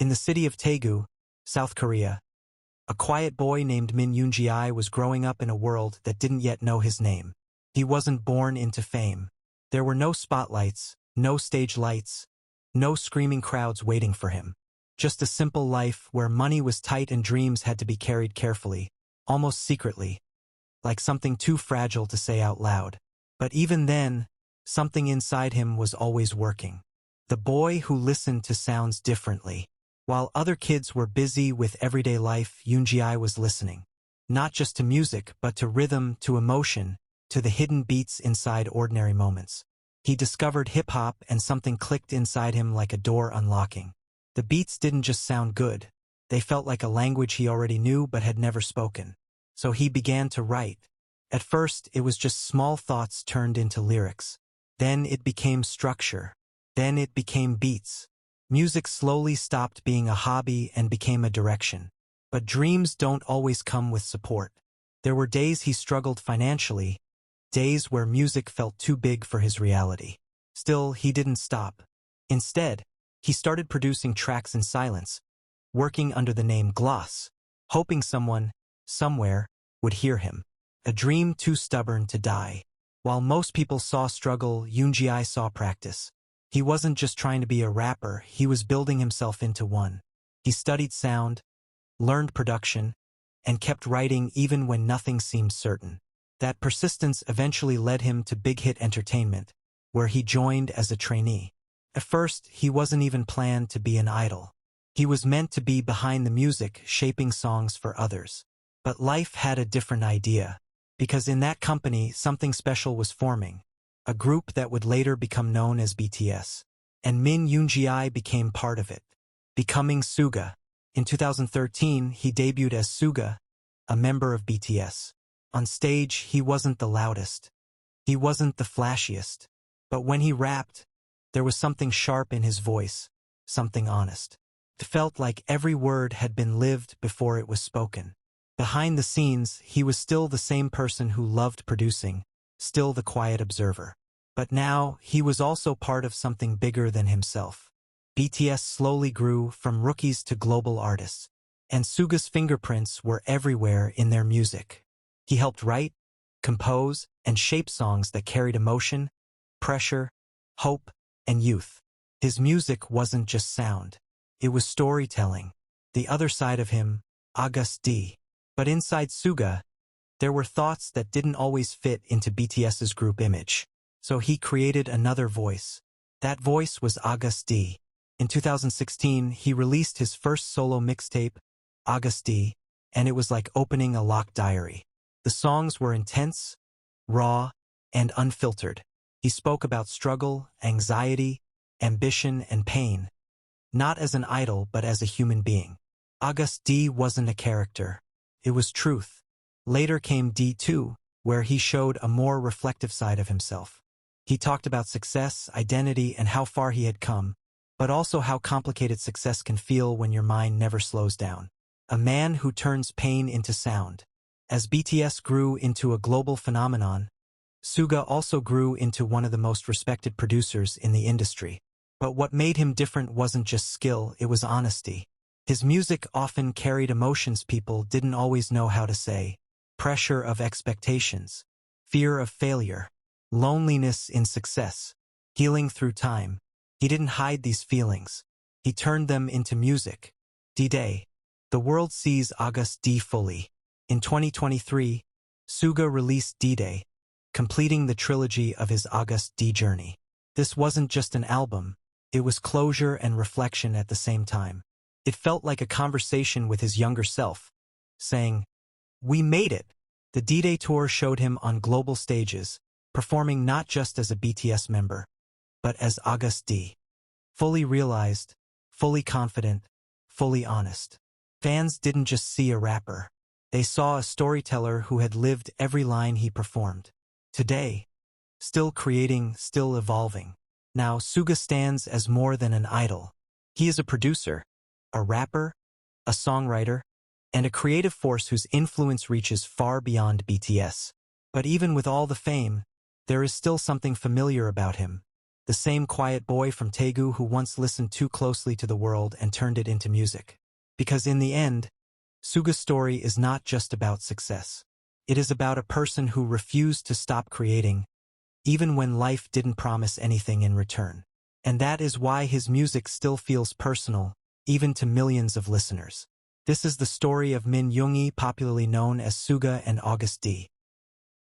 In the city of Daegu, South Korea, a quiet boy named Min Yoongi was growing up in a world that didn't yet know his name. He wasn't born into fame. There were no spotlights, no stage lights, no screaming crowds waiting for him. Just a simple life where money was tight and dreams had to be carried carefully, almost secretly, like something too fragile to say out loud. But even then, something inside him was always working. The boy who listened to sounds differently. While other kids were busy with everyday life, Yoongi was listening. Not just to music, but to rhythm, to emotion, to the hidden beats inside ordinary moments. He discovered hip-hop and something clicked inside him like a door unlocking. The beats didn't just sound good. They felt like a language he already knew but had never spoken. So he began to write. At first, it was just small thoughts turned into lyrics. Then it became structure. Then it became beats. Music slowly stopped being a hobby and became a direction. But dreams don't always come with support. There were days he struggled financially, days where music felt too big for his reality. Still, he didn't stop. Instead, he started producing tracks in silence, working under the name Gloss, hoping someone, somewhere, would hear him. A dream too stubborn to die. While most people saw struggle, Yoongi saw practice. He wasn't just trying to be a rapper, he was building himself into one. He studied sound, learned production, and kept writing even when nothing seemed certain. That persistence eventually led him to Big Hit Entertainment, where he joined as a trainee. At first, he wasn't even planned to be an idol. He was meant to be behind the music, shaping songs for others. But life had a different idea, because in that company, something special was forming. A group that would later become known as BTS. And Min Yoongi became part of it, becoming Suga. In 2013, he debuted as Suga, a member of BTS. On stage, he wasn't the loudest. He wasn't the flashiest. But when he rapped, there was something sharp in his voice, something honest. It felt like every word had been lived before it was spoken. Behind the scenes, he was still the same person who loved producing, still the quiet observer. But now, he was also part of something bigger than himself. BTS slowly grew from rookies to global artists, and Suga's fingerprints were everywhere in their music. He helped write, compose, and shape songs that carried emotion, pressure, hope, and youth. His music wasn't just sound. It was storytelling. The other side of him, Agust D. But inside Suga, there were thoughts that didn't always fit into BTS's group image. So he created another voice. That voice was Agust D. In 2016, he released his first solo mixtape, Agust D, and it was like opening a locked diary. The songs were intense, raw, and unfiltered. He spoke about struggle, anxiety, ambition, and pain, not as an idol but as a human being. Agust D wasn't a character. It was truth. Later came D2, where he showed a more reflective side of himself. He talked about success, identity, and how far he had come, but also how complicated success can feel when your mind never slows down. A man who turns pain into sound. As BTS grew into a global phenomenon, Suga also grew into one of the most respected producers in the industry. But what made him different wasn't just skill, it was honesty. His music often carried emotions people didn't always know how to say. Pressure of expectations, fear of failure, loneliness in success, healing through time. He didn't hide these feelings. He turned them into music. D-Day. The world sees Agust D fully. In 2023, Suga released D-Day, completing the trilogy of his Agust D journey. This wasn't just an album, it was closure and reflection at the same time. It felt like a conversation with his younger self, saying, "We made it." The D-Day tour showed him on global stages, performing not just as a BTS member, but as Agust D. Fully realized, fully confident, fully honest. Fans didn't just see a rapper. They saw a storyteller who had lived every line he performed. Today, still creating, still evolving. Now Suga stands as more than an idol. He is a producer, a rapper, a songwriter, and a creative force whose influence reaches far beyond BTS. But even with all the fame, there is still something familiar about him. the same quiet boy from Daegu who once listened too closely to the world and turned it into music. Because in the end, Suga's story is not just about success. It is about a person who refused to stop creating, even when life didn't promise anything in return. And that is why his music still feels personal, even to millions of listeners. This is the story of Min Yoongi, popularly known as Suga and Agust D.